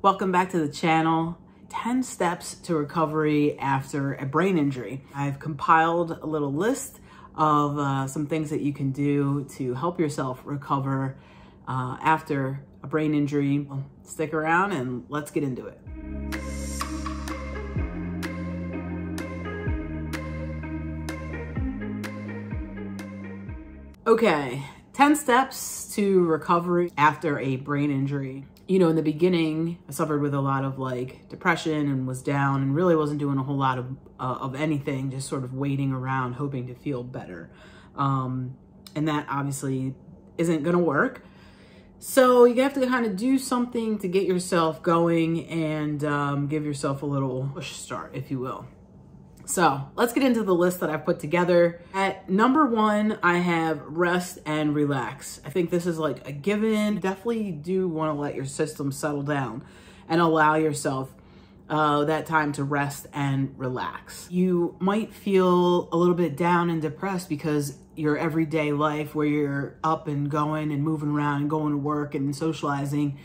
Welcome back to the channel. 10 steps to recovery after a brain injury. I've compiled a little list of some things that you can do to help yourself recover after a brain injury. Well, stick around and let's get into it. Okay, 10 steps to recovery after a brain injury. You know, in the beginning, I suffered with a lot of like depression and was down and really wasn't doing a whole lot of anything, just sort of waiting around, hoping to feel better. And that obviously isn't gonna work. So you have to kind of do something to get yourself going and give yourself a little push start, if you will. So let's get into the list that I've put together. At number 1, I have rest and relax. I think this is like a given. Definitely do want to let your system settle down and allow yourself that time to rest and relax. You might feel a little bit down and depressed because your everyday life where you're up and going and moving around and going to work and socializing,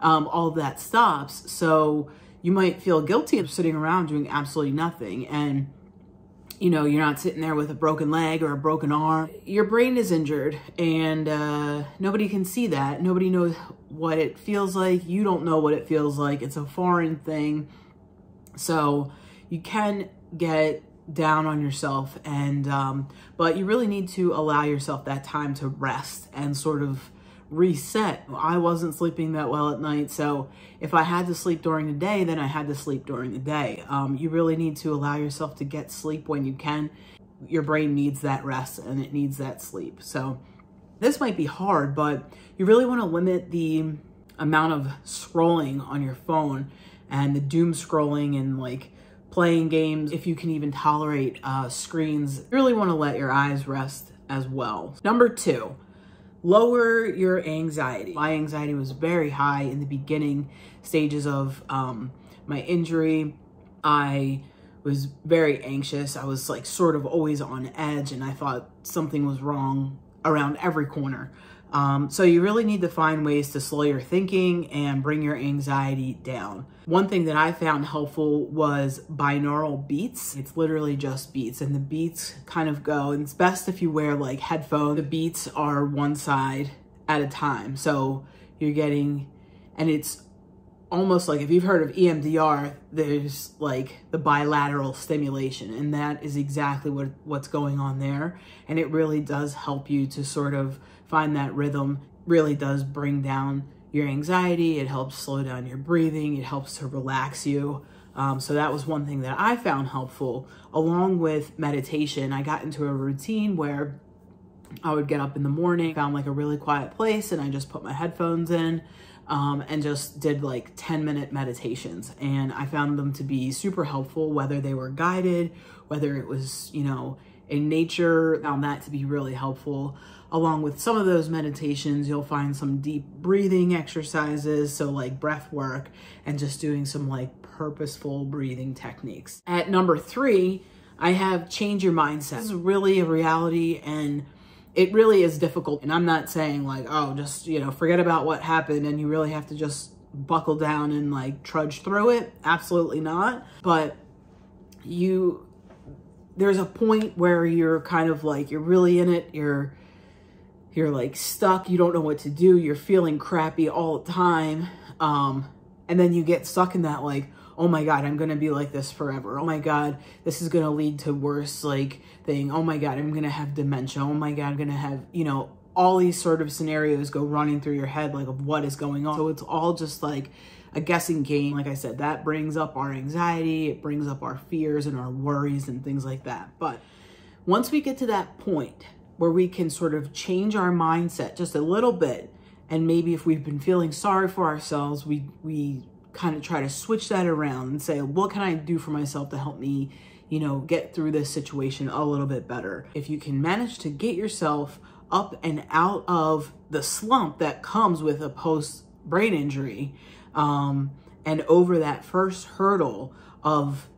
all of that stops. So you might feel guilty of sitting around doing absolutely nothing. And, you know, you're not sitting there with a broken leg or a broken arm. Your brain is injured and nobody can see that. Nobody knows what it feels like. You don't know what it feels like. It's a foreign thing. So you can get down on yourself and, but you really need to allow yourself that time to rest and sort of reset. I wasn't sleeping that well at night, so if I had to sleep during the day, then I had to sleep during the day. You really need to allow yourself to get sleep when you can. Your brain needs that rest and it needs that sleep. So this might be hard, but you really want to limit the amount of scrolling on your phone and the doom scrolling and like playing games. If you can even tolerate screens, you really want to let your eyes rest as well. Number 2, lower your anxiety. My anxiety was very high in the beginning stages of my injury. I was very anxious. I was like sort of always on edge and I thought something was wrong around every corner. So you really need to find ways to slow your thinking and bring your anxiety down. One thing that I found helpful was binaural beats. It's literally just beats and the beats kind of go, and it's best if you wear like headphones. The beats are one side at a time. So you're getting, and it's almost like if you've heard of EMDR, there's like the bilateral stimulation, and that is exactly what's going on there. And it really does help you to sort of find that rhythm. Really does bring down your anxiety. It helps slow down your breathing. It helps to relax you. So that was one thing that I found helpful. Along with meditation, I got into a routine where I would get up in the morning, found like a really quiet place, and I just put my headphones in and just did like 10-minute meditations. And I found them to be super helpful, whether they were guided, whether it was, you know, in nature. Found that to be really helpful. Along with some of those meditations, you'll find some deep breathing exercises, so like breath work, and just doing some like purposeful breathing techniques. At number 3, I have change your mindset. This is really a reality and it really is difficult. And I'm not saying like, oh, just, you know, forget about what happened and you really have to just buckle down and like trudge through it. Absolutely not. But there's a point where you're kind of like, you're really in it. You're like stuck. You don't know what to do. You're feeling crappy all the time. And then you get stuck in that like, oh my God, I'm going to be like this forever. Oh my God, this is going to lead to worse like thing. Oh my God, I'm going to have dementia. Oh my God, I'm going to have, you know, all these sort of scenarios go running through your head like of what is going on. So it's all just like a guessing game. Like I said, that brings up our anxiety. It brings up our fears and our worries and things like that. But once we get to that point where we can sort of change our mindset just a little bit, and maybe if we've been feeling sorry for ourselves, we kind of try to switch that around and say, what can I do for myself to help me, you know, get through this situation a little bit better? If you can manage to get yourself up and out of the slump that comes with a post-brain injury, and over that first hurdle of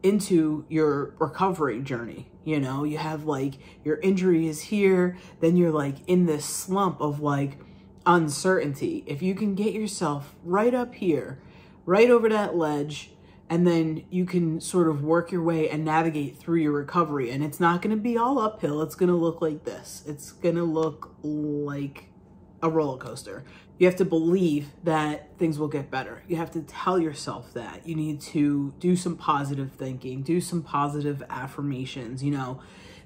into your recovery journey. You know, you have like your injury is here, then you're like in this slump of like uncertainty. If you can get yourself right up here right over that ledge, and then you can sort of work your way and navigate through your recovery. And it's not going to be all uphill. It's going to look like this. It's going to look like a roller coaster. You have to believe that things will get better. You have to tell yourself that. You need to do some positive thinking, do some positive affirmations. You know,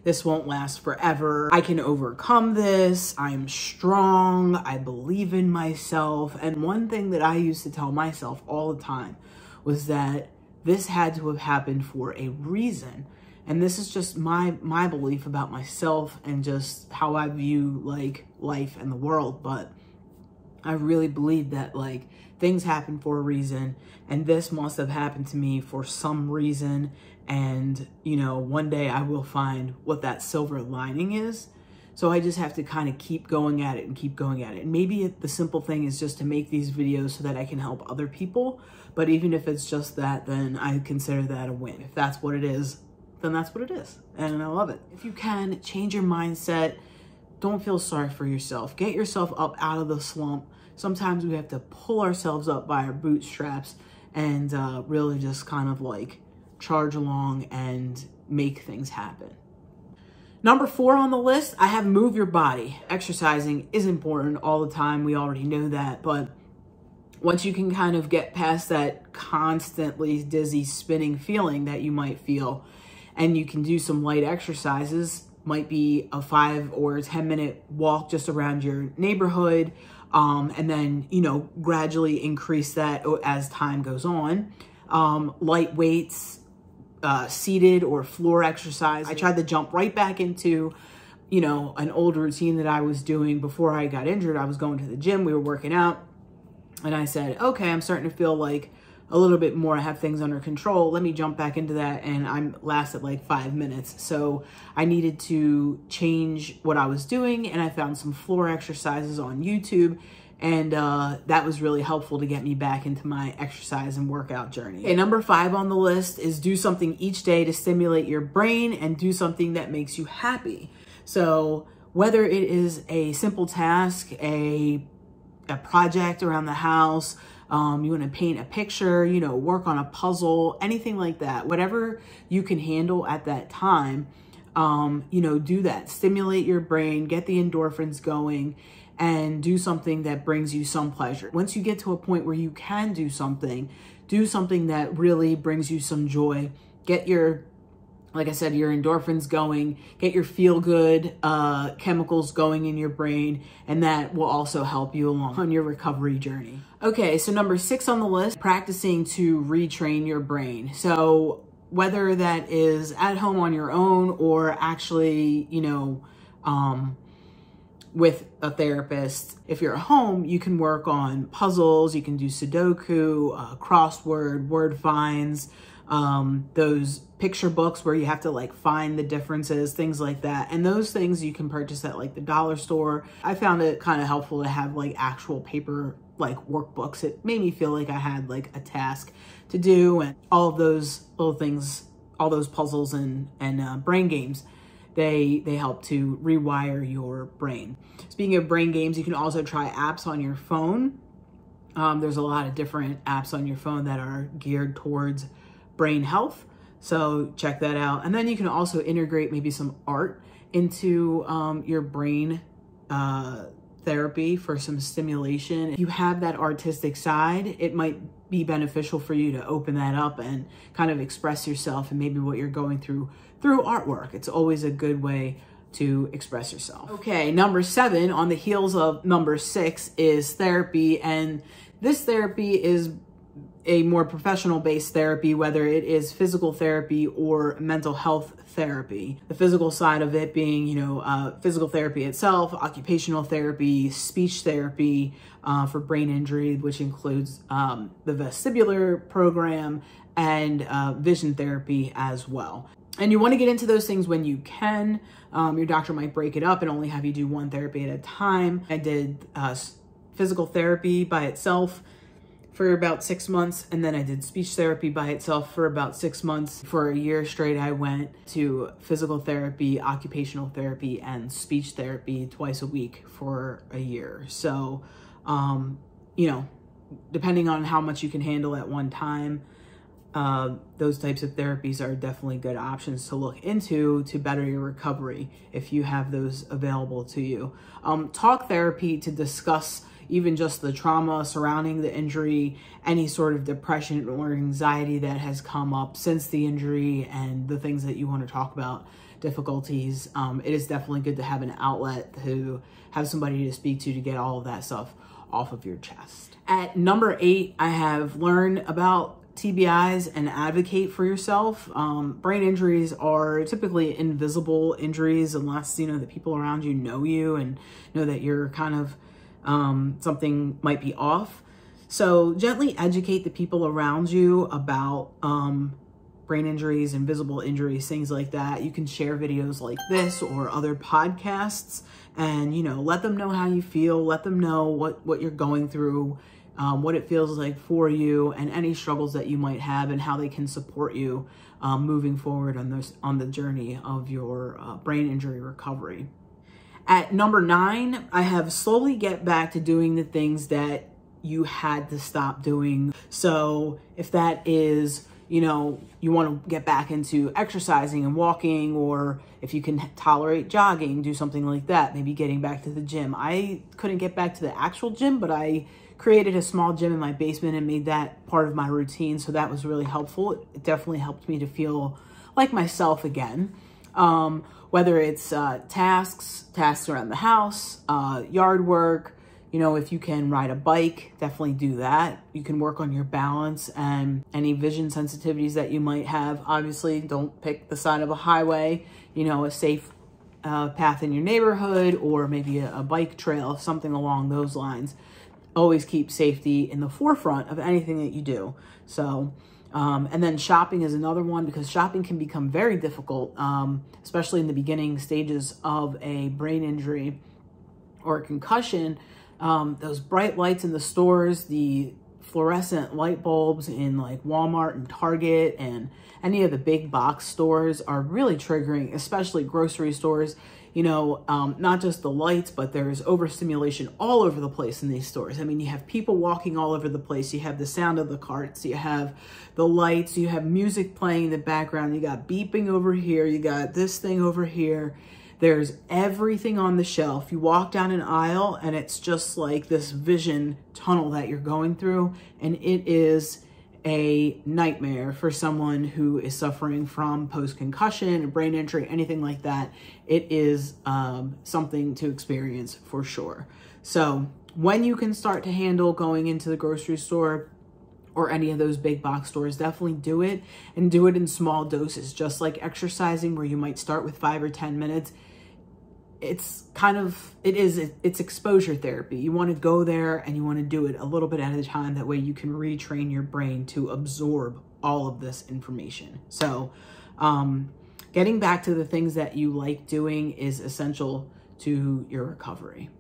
this won't last forever. I can overcome this. I'm strong. I believe in myself. And one thing that I used to tell myself all the time was that this had to have happened for a reason. And this is just my belief about myself and just how I view like life and the world. But I really believe that like things happen for a reason, and this must have happened to me for some reason. And, you know, one day I will find what that silver lining is. So I just have to kind of keep going at it and keep going at it. And maybe the simple thing is just to make these videos so that I can help other people. But even if it's just that, then I consider that a win. If that's what it is, then that's what it is. And I love it. If you can, change your mindset. Don't feel sorry for yourself. Get yourself up out of the slump. Sometimes we have to pull ourselves up by our bootstraps and really just kind of like charge along and make things happen. Number 4 on the list, I have move your body. Exercising is important all the time. We already know that. But once you can kind of get past that constantly dizzy spinning feeling that you might feel, and you can do some light exercises, might be a 5 or 10 minute walk just around your neighborhood, and then, you know, gradually increase that as time goes on. Light weights, seated or floor exercise. I tried to jump right back into, you know, an old routine that I was doing before I got injured. I was going to the gym, we were working out, and I said, okay, I'm starting to feel like a little bit more, I have things under control. Let me jump back into that. And I lasted like 5 minutes. So I needed to change what I was doing. And I found some floor exercises on YouTube. And that was really helpful to get me back into my exercise and workout journey. Okay, number 5 on the list is do something each day to stimulate your brain and do something that makes you happy. So whether it is a simple task, a project around the house, you want to paint a picture, you know, work on a puzzle, anything like that, whatever you can handle at that time, you know, do that. Stimulate your brain, get the endorphins going, and do something that brings you some pleasure. Once you get to a point where you can do something that really brings you some joy. Get your, like I said, your endorphins going, get your feel-good chemicals going in your brain, and that will also help you along on your recovery journey. Okay, so number 6 on the list, practicing to retrain your brain. So whether that is at home on your own or actually, you know, with a therapist. If you're at home, you can work on puzzles, you can do Sudoku, crossword, word finds, those picture books where you have to like find the differences, things like that. And those things you can purchase at like the dollar store. I found it kind of helpful to have like actual paper like workbooks. It made me feel like I had like a task to do, and all of those little things, all those puzzles and brain games, they help to rewire your brain. Speaking of brain games, you can also try apps on your phone. There's a lot of different apps on your phone that are geared towards brain health. So check that out. And then you can also integrate maybe some art into your brain therapy for some stimulation. If you have that artistic side, it might be beneficial for you to open that up and kind of express yourself and maybe what you're going through artwork. It's always a good way to express yourself. Okay, number 7 on the heels of number 6 is therapy. And this therapy is a more professional based therapy, whether it is physical therapy or mental health therapy. The physical side of it being, you know, physical therapy itself, occupational therapy, speech therapy for brain injury, which includes the vestibular program and vision therapy as well. And you want to get into those things when you can. Your doctor might break it up and only have you do one therapy at a time. I did physical therapy by itself for about 6 months, and then I did speech therapy by itself for about 6 months. For a year straight, I went to physical therapy, occupational therapy, and speech therapy twice a week for a year. So, you know, depending on how much you can handle at one time, those types of therapies are definitely good options to look into to better your recovery if you have those available to you. Talk therapy to discuss even just the trauma surrounding the injury, any sort of depression or anxiety that has come up since the injury, and the things that you want to talk about, difficulties. It is definitely good to have an outlet, to have somebody to speak to get all of that stuff off of your chest. At number 8, I have learned about TBIs and advocate for yourself. Brain injuries are typically invisible injuries unless, you know, the people around you know you and know that you're kind of, something might be off. So gently educate the people around you about, brain injuries, invisible injuries, things like that. You can share videos like this or other podcasts and, you know, let them know how you feel, let them know what you're going through, what it feels like for you, and any struggles that you might have, and how they can support you moving forward on the journey of your brain injury recovery. At number 9, I have slowly get back to doing the things that you had to stop doing. So if that is, you know, you want to get back into exercising and walking, or if you can tolerate jogging, do something like that, maybe getting back to the gym. I couldn't get back to the actual gym, but I created a small gym in my basement and made that part of my routine. So that was really helpful. It definitely helped me to feel like myself again. Whether it's tasks around the house, yard work, you know, if you can ride a bike, definitely do that. You can work on your balance and any vision sensitivities that you might have. Obviously, don't pick the side of a highway, you know, a safe path in your neighborhood, or maybe a bike trail, something along those lines. Always keep safety in the forefront of anything that you do. So, and then shopping is another one, because shopping can become very difficult, especially in the beginning stages of a brain injury or a concussion. Those bright lights in the stores, the fluorescent light bulbs in like Walmart and Target and any of the big box stores are really triggering, especially grocery stores. You know, not just the lights, but there's overstimulation all over the place in these stores. I mean, you have people walking all over the place. You have the sound of the carts. You have the lights. You have music playing in the background. You got beeping over here. You got this thing over here. There's everything on the shelf. You walk down an aisle and it's just like this vision tunnel that you're going through. And it is a nightmare for someone who is suffering from post-concussion, brain injury, anything like that. It is something to experience for sure. So when you can start to handle going into the grocery store or any of those big box stores, definitely do it, and do it in small doses, just like exercising, where you might start with 5 or 10 minutes. It's exposure therapy. You want to go there and you want to do it a little bit at a time. That way you can retrain your brain to absorb all of this information. So getting back to the things that you like doing is essential to your recovery.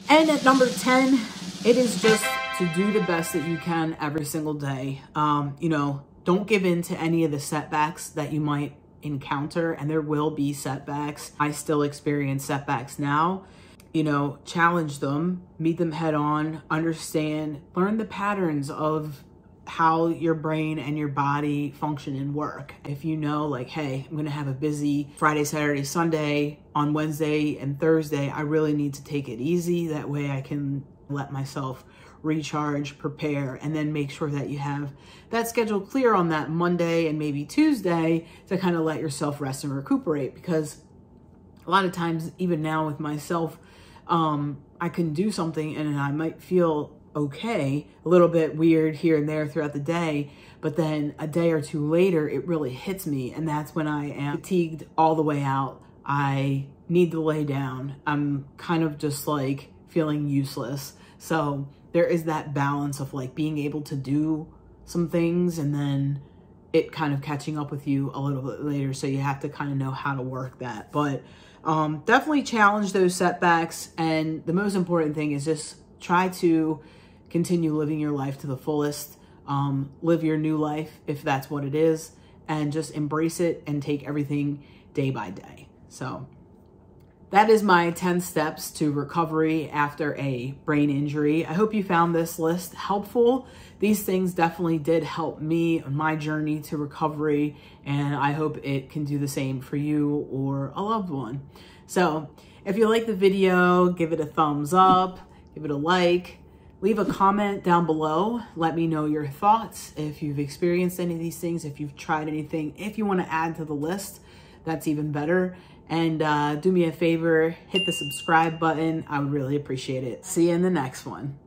And at number 10, it is just to do the best that you can every single day. You know, don't give in to any of the setbacks that you might encounter, and there will be setbacks. I still experience setbacks now. You know, challenge them, meet them head on, understand, learn the patterns of how your brain and your body function and work. If you know, like, hey, I'm gonna have a busy Friday, Saturday, Sunday, on Wednesday and Thursday, I really need to take it easy. That way I can let myself recharge, prepare, and then make sure that you have that schedule clear on that Monday and maybe Tuesday to kind of let yourself rest and recuperate. Because a lot of times, even now with myself, I can do something and I might feel okay, a little bit weird here and there throughout the day, but then a day or two later, it really hits me, and that's when I am fatigued all the way out. I need to lay down. I'm kind of just like feeling useless. So there is that balance of like being able to do some things and then it kind of catching up with you a little bit later. So you have to kind of know how to work that. But definitely challenge those setbacks. And the most important thing is just try to continue living your life to the fullest. Live your new life, if that's what it is, and just embrace it and take everything day by day. So that is my 10 steps to recovery after a brain injury. I hope you found this list helpful. These things definitely did help me on my journey to recovery, and I hope it can do the same for you or a loved one. So if you like the video, give it a thumbs up, give it a like, leave a comment down below. Let me know your thoughts. If you've experienced any of these things, if you've tried anything, if you want to add to the list, that's even better. And do me a favor, hit the subscribe button. I would really appreciate it. See you in the next one.